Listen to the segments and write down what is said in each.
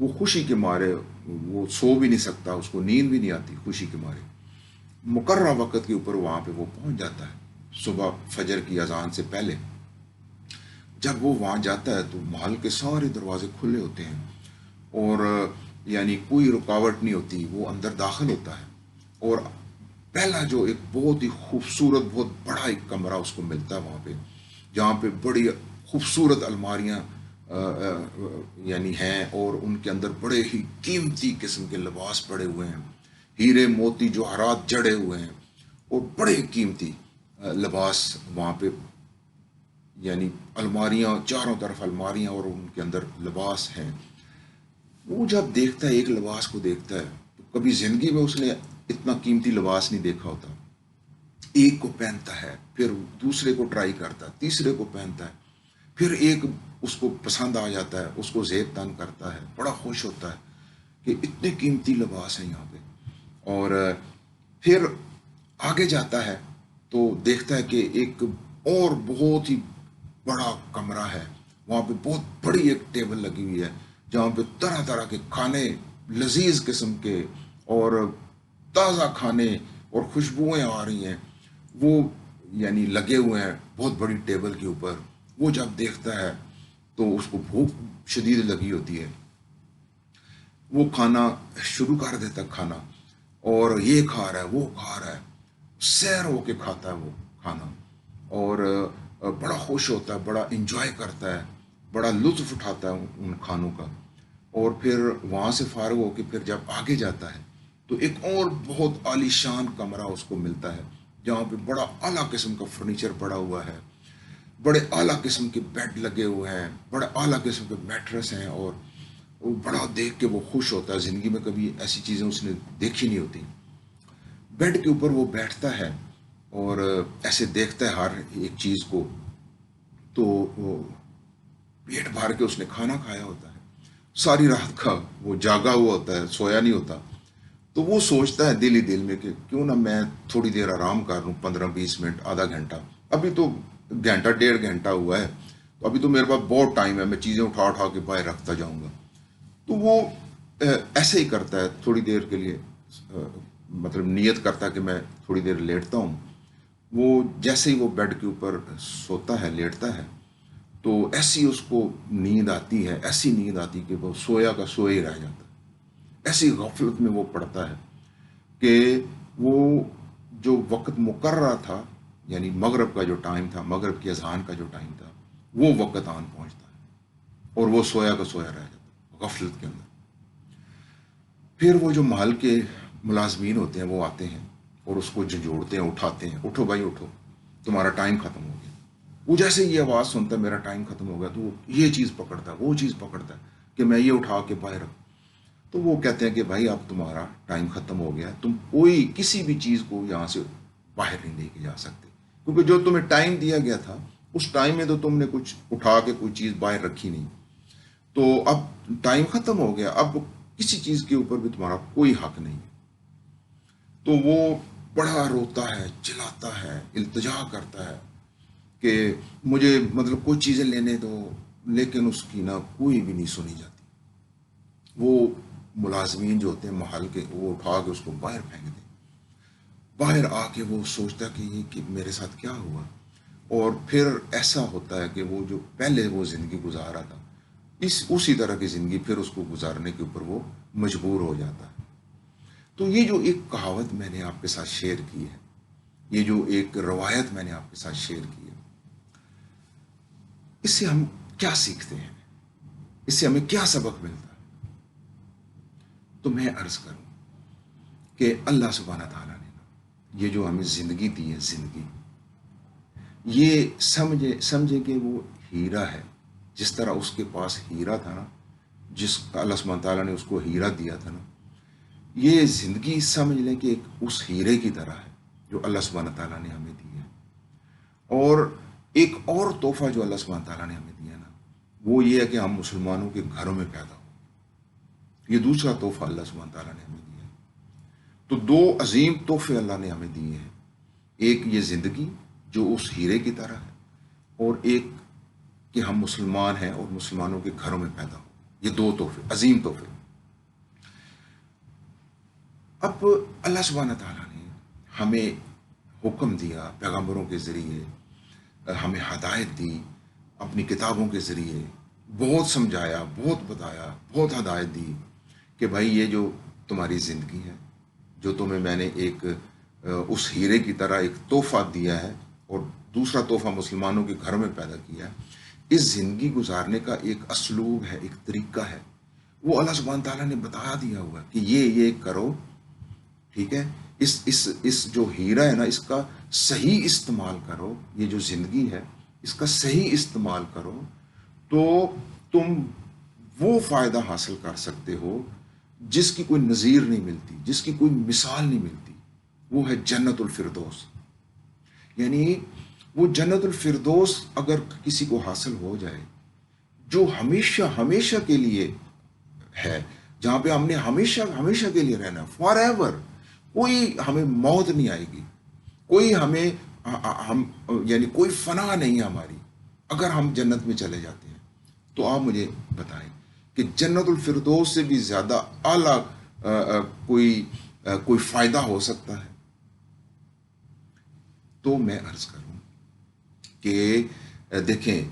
وہ خوشی کے مارے وہ سو بھی نہیں سکتا، اس کو نیند بھی نہیں آتی خوشی کے مارے، مقررہ وقت کے اوپر وہاں پہ وہ پہنچ جاتا ہے صبح فجر کی اذان سے پہلے۔ جب وہ وہاں جاتا ہے تو محل کے سارے دروازے کھلے ہوتے ہیں، اور یعنی کوئی رکاوٹ نہیں ہوتی، وہ اندر داخل ہوتا ہے، اور پہلا جو ایک بہت ہی خوبصورت بہت بڑا ایک کمرہ اس کو ملتا ہے وہاں پہ، جہاں پہ بڑی خوبصورت الماریاں یعنی ہیں، اور ان کے اندر بڑے ہی قیمتی قسم کے لباس پڑے ہوئے ہیں، ہیرے موتی جواہرات جڑے ہوئے ہیں، اور بڑے قیمتی لباس وہاں پہ، یعنی الماریاں چاروں طرف الماریاں اور ان کے اندر لباس ہیں۔ وہ جب دیکھتا ہے ایک لباس کو دیکھتا ہے تو کبھی زندگی میں اس نے اتنا قیمتی لباس نہیں دیکھا ہوتا، ایک کو پہنتا ہے، پھر دوسرے کو ٹرائی کرتا ہے، تیسرے کو پہنتا ہے، پھر ایک اس کو پسند آ جاتا ہے، اس کو زیب تن کرتا ہے، بڑا خوش ہوتا ہے کہ اتنے قیمتی لباس ہیں یہاں پہ، اور پھر آگے جاتا ہے تو دیکھتا ہے کہ ایک اور بہت ہی بڑا کمرہ ہے، وہاں پہ بہت بڑی ایک ٹیبل لگی ہوئی ہے، جہاں پہ طرح طرح کے کھانے، لذیذ قسم کے اور تازہ کھانے اور خوشبوئیں آ رہی ہیں، وہ یعنی لگے ہوئے ہیں بہت بڑی ٹیبل کے اوپر۔ وہ جب دیکھتا ہے تو اس کو بھوک شدید لگی ہوتی ہے، وہ کھانا شروع کر دیتا کھانا، اور یہ کھا رہا ہے وہ کھا رہا ہے، سیر ہو کے کھاتا ہے وہ کھانا، اور بڑا خوش ہوتا ہے، بڑا انجوائے کرتا ہے، بڑا لطف اٹھاتا ہے ان کھانوں کا، اور پھر وہاں سے فارغ ہو کے پھر جب آگے جاتا ہے تو ایک اور بہت عالی شان کمرہ اس کو ملتا ہے، جہاں پہ بڑا اعلیٰ قسم کا فرنیچر پڑا ہوا ہے، بڑے اعلیٰ قسم کے بیڈ لگے ہوئے ہیں، بڑے اعلیٰ قسم کے میٹرس ہیں، اور وہ بڑا دیکھ کے وہ خوش ہوتا ہے، زندگی میں کبھی ایسی چیزیں اس نے دیکھی نہیں ہوتی۔ بیڈ کے اوپر وہ بیٹھتا ہے اور ایسے دیکھتا ہے ہر ایک چیز کو، تو پیٹ بھر کے اس نے کھانا کھایا ہوتا ہے، ساری رات کا وہ جاگا ہوا ہوتا ہے، سویا نہیں ہوتا، تو وہ سوچتا ہے دل ہی دل میں کہ کیوں نہ میں تھوڑی دیر آرام کر لوں، 15-20 منٹ، آدھا گھنٹہ، ابھی تو گھنٹہ 1.5 گھنٹہ ہوا ہے، تو ابھی تو میرے پاس بہت ٹائم ہے، میں چیزیں اٹھا اٹھا کے باہر رکھتا جاؤں گا۔ تو وہ ایسے ہی کرتا ہے تھوڑی دیر کے لیے، مطلب نیت کرتا ہے کہ میں تھوڑی دیر لیٹتا ہوں۔ وہ جیسے ہی وہ بیڈ کے اوپر سوتا ہے، لیٹتا ہے، تو ایسی اس کو نیند آتی ہے، ایسی نیند آتی کہ وہ سویا کا سویا ہی رہ جاتا ہے، ایسی غفلت میں وہ پڑتا ہے کہ وہ جو وقت مقررہ تھا، یعنی مغرب کا جو ٹائم تھا، مغرب کی اذان کا جو ٹائم تھا، وہ وقت آن پہنچتا ہے، اور وہ سویا کا سویا رہ جاتا ہے غفلت کے اندر۔ پھر وہ جو محل کے ملازمین ہوتے ہیں وہ آتے ہیں اور اس کو جھنجھوڑتے ہیں، اٹھاتے ہیں، اٹھو بھائی اٹھو، تمہارا ٹائم ختم ہو گیا۔ وہ جیسے یہ آواز سنتا ہے میرا ٹائم ختم ہو گیا، تو وہ یہ چیز پکڑتا ہے، وہ چیز پکڑتا ہے کہ میں یہ اٹھا کے باہر رکھوں۔ تو وہ کہتے ہیں کہ بھائی اب تمہارا ٹائم ختم ہو گیا، تم کوئی کسی بھی چیز کو یہاں سے باہر نہیں لے کے جا سکتے، کیونکہ جو تمہیں ٹائم دیا گیا تھا اس ٹائم میں تو تم نے کچھ اٹھا کے کوئی چیز باہر رکھی نہیں، تو اب ٹائم ختم ہو گیا، اب کسی چیز کے اوپر بھی تمہارا کوئی حق نہیں ہے۔ تو وہ بڑا روتا ہے، چلاتا ہے، التجا کرتا ہے کہ مجھے مطلب کچھ چیزیں لینے دو، لیکن اس کی نہ کوئی بھی نہیں سنی جاتی۔ وہ ملازمین جو ہوتے ہیں محل کے، وہ اٹھا کے اس کو باہر پھینک دیں۔ باہر آ کے وہ سوچتا کہ یہ کہ میرے ساتھ کیا ہوا، اور پھر ایسا ہوتا ہے کہ وہ جو پہلے وہ زندگی گزارا تھا، اسی طرح کی زندگی پھر اس کو گزارنے کے اوپر وہ مجبور ہو جاتا ہے۔ تو یہ جو ایک کہاوت میں نے آپ کے ساتھ شیئر کی ہے، یہ جو ایک روایت میں نے آپ کے ساتھ شیئر کی ہے، اس سے ہم کیا سیکھتے ہیں، اس سے ہمیں کیا سبق ملتا ہے؟ تو میں عرض کروں کہ اللہ سبحانہ تعالیٰ نے یہ جو ہمیں زندگی دی ہے، زندگی یہ سمجھے کہ وہ ہیرا ہے، جس طرح اس کے پاس ہیرا تھا نا، جس اللہ سبحانہ تعالیٰ نے اس کو ہیرا دیا تھا نا، یہ زندگی سمجھ لیں کہ ایک اس ہیرے کی طرح ہے جو اللہ سبحانہ تعالیٰ نے ہمیں دی ہے۔ اور ایک اور تحفہ جو اللہ سبحانہ تعالیٰ نے ہمیں دیا نا، وہ یہ ہے کہ ہم مسلمانوں کے گھروں میں پیدا ہو، یہ دوسرا تحفہ اللہ سبحانہ تعالیٰ نے ہمیں دیا ہے۔ تو دو عظیم تحفے اللہ نے ہمیں دیے ہیں، ایک یہ زندگی جو اس ہیرے کی طرح ہے، اور ایک کہ ہم مسلمان ہیں اور مسلمانوں کے گھروں میں پیدا ہو۔ یہ دو تحفے، عظیم تحفے. اب اللہ سبحانہ تعالیٰ نے ہمیں حکم دیا پیغمبروں کے ذریعے، ہمیں ہدایت دی اپنی کتابوں کے ذریعے، بہت سمجھایا، بہت بتایا، بہت ہدایت دی کہ بھائی یہ جو تمہاری زندگی ہے، جو تمہیں میں نے ایک اس ہیرے کی طرح ایک تحفہ دیا ہے اور دوسرا تحفہ مسلمانوں کے گھر میں پیدا کیا ہے، اس زندگی گزارنے کا ایک اسلوب ہے، ایک طریقہ ہے، وہ اللہ سبحانہ تعالیٰ نے بتا دیا ہوا کہ یہ کرو. ٹھیک ہے، اس جو ہیرا ہے نا، اس کا صحیح استعمال کرو. یہ جو زندگی ہے اس کا صحیح استعمال کرو تو تم وہ فائدہ حاصل کر سکتے ہو جس کی کوئی نظیر نہیں ملتی، جس کی کوئی مثال نہیں ملتی. وہ ہے جنت الفردوس. یعنی وہ جنت الفردوس اگر کسی کو حاصل ہو جائے، جو ہمیشہ ہمیشہ کے لیے ہے، جہاں پہ ہم نے ہمیشہ ہمیشہ کے لیے رہنا، فار ایور. کوئی ہمیں موت نہیں آئے گی، کوئی ہمیں ہم یعنی کوئی فنا نہیں ہے ہماری اگر ہم جنت میں چلے جاتے ہیں. تو آپ مجھے بتائیں کہ جنت الفردوس سے بھی زیادہ اعلیٰ کوئی فائدہ ہو سکتا ہے؟ تو میں عرض کروں کہ دیکھیں،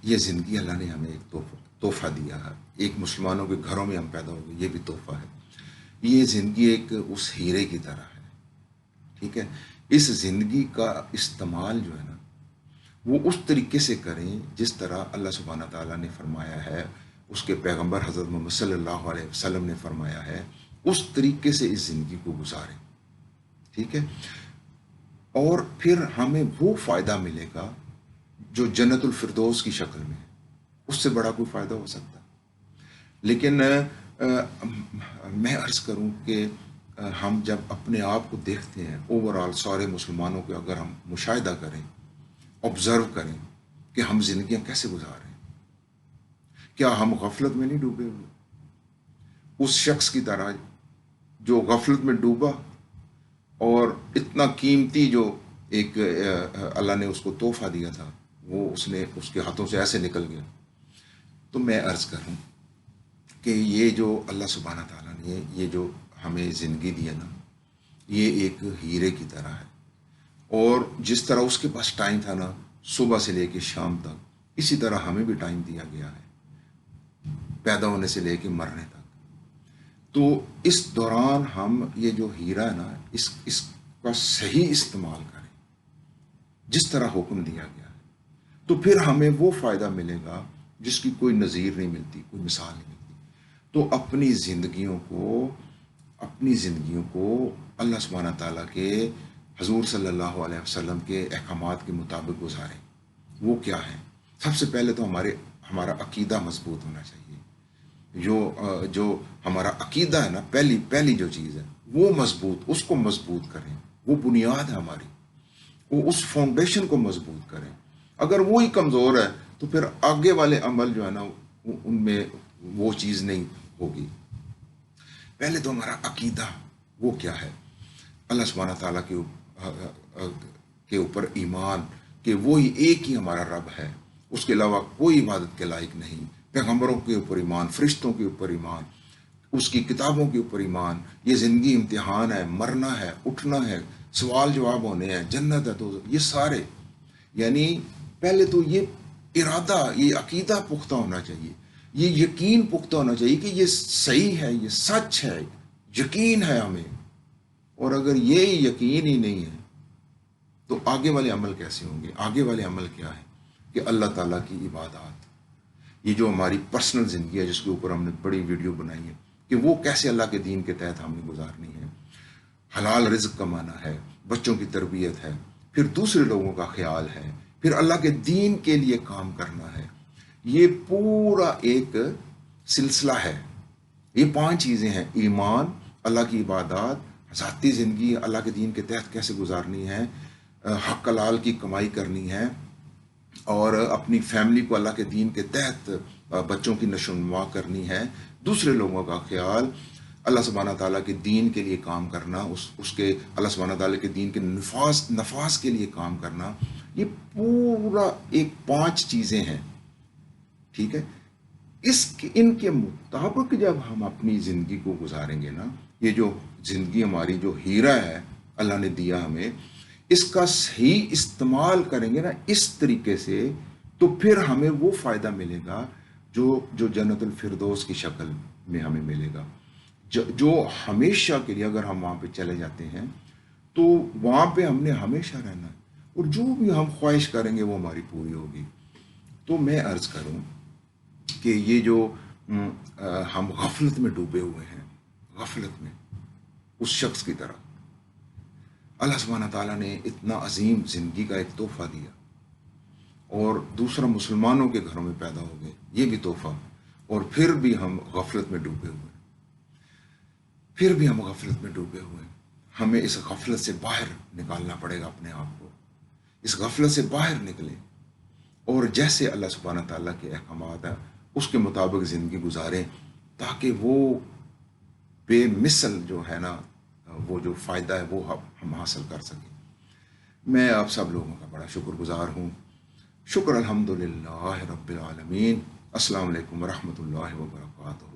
یہ زندگی اللہ نے ہمیں ایک تحفہ دیا ہے. ایک مسلمانوں کے گھروں میں ہم پیدا ہو گئے، یہ بھی تحفہ ہے. یہ زندگی ایک اس ہیرے کی طرح ہے. ٹھیک ہے، اس زندگی کا استعمال جو ہے نا، وہ اس طریقے سے کریں جس طرح اللہ سبحانہ تعالیٰ نے فرمایا ہے، اس کے پیغمبر حضرت محمد صلی اللہ علیہ وسلم نے فرمایا ہے. اس طریقے سے اس زندگی کو گزاریں. ٹھیک ہے، اور پھر ہمیں وہ فائدہ ملے گا جو جنت الفردوس کی شکل میں ہے. اس سے بڑا کوئی فائدہ ہو سکتا ہے؟ لیکن میں عرض کروں کہ ہم جب اپنے آپ کو دیکھتے ہیں، اوور آل سارے مسلمانوں کو اگر ہم مشاہدہ کریں، آبزرو کریں کہ ہم زندگیاں کیسے گزار رہے ہیں، کیا ہم غفلت میں نہیں ڈوبے ہوئے؟ اس شخص کی طرح جو غفلت میں ڈوبا اور اتنا قیمتی جو ایک اللہ نے اس کو تحفہ دیا تھا، وہ اس کے ہاتھوں سے ایسے نکل گیا. تو میں عرض کروں کہ یہ جو اللہ سبحانہ تعالیٰ نے یہ جو ہمیں زندگی دی ہے نا، یہ ایک ہیرے کی طرح ہے. اور جس طرح اس کے پاس ٹائم تھا نا، صبح سے لے کے شام تک، اسی طرح ہمیں بھی ٹائم دیا گیا ہے، پیدا ہونے سے لے کے مرنے تک. تو اس دوران ہم یہ جو ہیرا ہے نا، اس کا صحیح استعمال کریں جس طرح حکم دیا گیا ہے، تو پھر ہمیں وہ فائدہ ملے گا جس کی کوئی نظیر نہیں ملتی، کوئی مثال نہیں ملتی. تو اپنی زندگیوں کو اللہ سبحانہ تعالیٰ کے حضور صلی اللہ علیہ وسلم کے احکامات کے مطابق گزاریں. وہ کیا ہے؟ سب سے پہلے تو ہمارا عقیدہ مضبوط ہونا چاہیے. جو ہمارا عقیدہ ہے نا، پہلی جو چیز ہے وہ مضبوط، اس کو مضبوط کریں. وہ بنیاد ہے ہماری، وہ اس فاؤنڈیشن کو مضبوط کریں. اگر وہی کمزور ہے تو پھر آگے والے عمل جو ہے نا، ان میں وہ چیز نہیں ہوگی. پہلے تو ہمارا عقیدہ وہ کیا ہے؟ اللہ سبحانہ تعالیٰ کے اوپر ایمان کہ وہی ایک ہی ہمارا رب ہے، اس کے علاوہ کوئی عبادت کے لائق نہیں. پیغمبروں کے اوپر ایمان، فرشتوں کے اوپر ایمان، اس کی کتابوں کے اوپر ایمان. یہ زندگی امتحان ہے، مرنا ہے، اٹھنا ہے، سوال جواب ہونے ہیں، جنت ہے. تو یہ سارے یعنی پہلے تو یہ ارادہ، یہ عقیدہ پختہ ہونا چاہیے، یہ یقین پختہ ہونا چاہیے کہ یہ صحیح ہے، یہ سچ ہے، یقین ہے ہمیں. اور اگر یہ یقین ہی نہیں ہے تو آگے والے عمل کیسے ہوں گے؟ آگے والے عمل کیا ہے کہ اللہ تعالیٰ کی عبادات، یہ جو ہماری پرسنل زندگی ہے جس کے اوپر ہم نے بڑی ویڈیو بنائی ہے کہ وہ کیسے اللہ کے دین کے تحت ہم نے گزارنی ہے. حلال رزق کمانا ہے، بچوں کی تربیت ہے، پھر دوسرے لوگوں کا خیال ہے، پھر اللہ کے دین کے لیے کام کرنا ہے. یہ پورا ایک سلسلہ ہے. یہ 5 چیزیں ہیں: ایمان، اللہ کی عبادات، ذاتی زندگی اللہ کے دین کے تحت کیسے گزارنی ہے، حق حلال کی کمائی کرنی ہے، اور اپنی فیملی کو اللہ کے دین کے تحت بچوں کی نشو و نما کرنی ہے، دوسرے لوگوں کا خیال، اللہ سبحانہ تعالیٰ کے دین کے لیے کام کرنا، اس کے اللہ سبحانہ تعالیٰ کے دین کے نفاذ کے لیے کام کرنا. یہ پورا ایک 5 چیزیں ہیں. ٹھیک ہے، ان کے مطابق جب ہم اپنی زندگی کو گزاریں گے نا، یہ جو زندگی ہماری جو ہیرا ہے اللہ نے دیا ہمیں، اس کا صحیح استعمال کریں گے نا اس طریقے سے، تو پھر ہمیں وہ فائدہ ملے گا جو جنت الفردوس کی شکل میں ہمیں ملے گا، جو ہمیشہ کے لیے اگر ہم وہاں پہ چلے جاتے ہیں تو وہاں پہ ہم نے ہمیشہ رہنا ہے، اور جو بھی ہم خواہش کریں گے وہ ہماری پوری ہوگی۔ تو میں عرض کروں کہ یہ جو ہم غفلت میں ڈوبے ہوئے ہیں، غفلت میں، اس شخص کی طرح اللہ سبحانہ تعالیٰ نے اتنا عظیم زندگی کا ایک تحفہ دیا، اور دوسرا مسلمانوں کے گھروں میں پیدا ہو گئے، یہ بھی تحفہ، اور پھر بھی ہم غفلت میں ڈوبے ہوئے، پھر بھی ہم غفلت میں ڈوبے ہوئے۔ ہمیں اس غفلت سے باہر نکالنا پڑے گا اپنے آپ کو، اس غفلت سے باہر نکلیں، اور جیسے اللہ سبحانہ تعالیٰ کے احکامات ہیں اس کے مطابق زندگی گزاریں، تاکہ وہ بے مثل جو ہے نا، وہ جو فائدہ ہے وہ ہم حاصل کر سکیں۔ میں آپ سب لوگوں کا بڑا شکر گزار ہوں۔ شکر الحمدللہ رب العالمین۔ السلام علیکم ورحمۃ اللہ وبرکاتہ۔